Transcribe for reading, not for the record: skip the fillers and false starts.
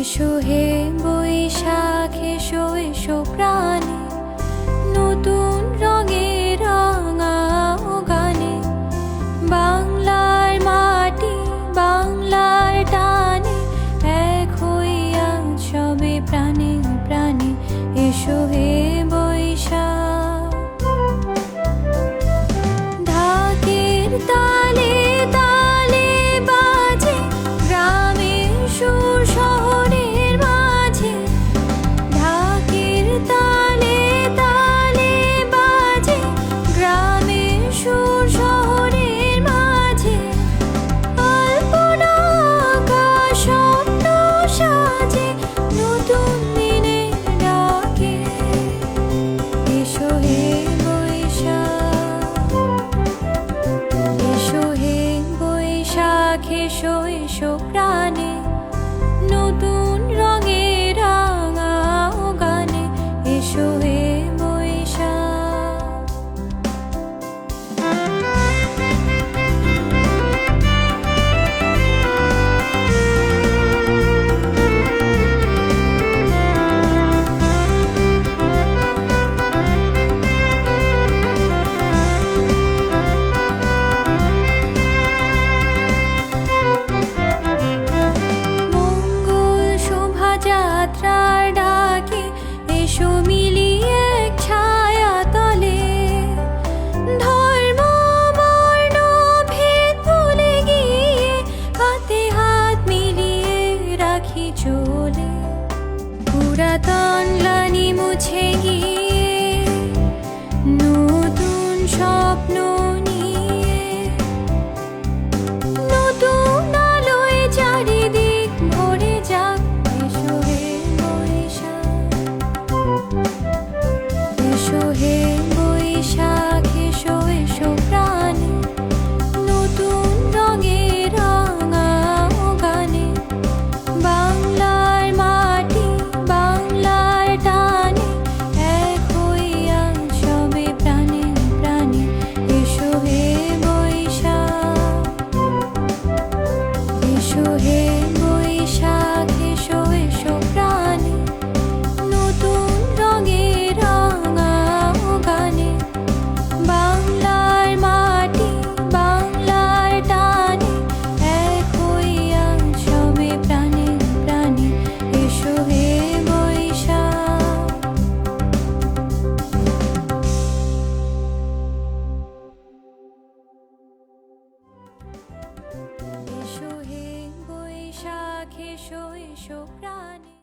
এসো হে বৈশাখ এসো এসো প্রাণে, নতুন রঙের রাঙাও গানে। বাংলার মাটি বাংলার টানে, এক হইয়া সবে প্রাণে প্রাণে। এসো হে বৈশাখ। ঢাকের তালে তালে বাজে গ্রামের সুর শহরের মাঝে। ঢাকের তালে তালে বাজে গ্রামের সুর শহরের মাঝে। আলপনা আকাশ স্বপ্ন সাজে নতুন দিনের ডাকে। এসো হে বৈশাখ, এসো হে বৈশাখ এসো এসো প্রাণে, নতুন রঙের রাঙাও গানে। এসো হে বৈশাখ। মঙ্গল শোভাযাত্রার ডাকে এসো মিলিয়ে এক ছায়া তলে। ধর্ম বর্ণ ভেদ ভুলে গিয়ে হাতে হাত মিলিয়ে রাখি চলে। পুরাতন গ্লানি মুছে গিয়ে নতুন স্বপ্ন নিয়ে। নতুন আলোয় চারিদিক ভরে যাক। এসো হে বৈশাখ, এসো হে বৈশাখ এসো এসো প্রাণে, নতুন রঙের রাঙাও গানে। বাংলার মাটি বাংলার টানে, এক হইয়া সবে প্রাণে প্রাণে। এসো হে বৈশাখ, এসো হে বৈশাখ এসো এসো প্রাণে, নতুন রঙের রাঙাও গানে। বাংলার মাটি বাংলার টানে, এক হইয়া সবে প্রাণে প্রাণে। এসো হে বৈশাখ। এসো হে বৈশাখ এসো এসো প্রাণে।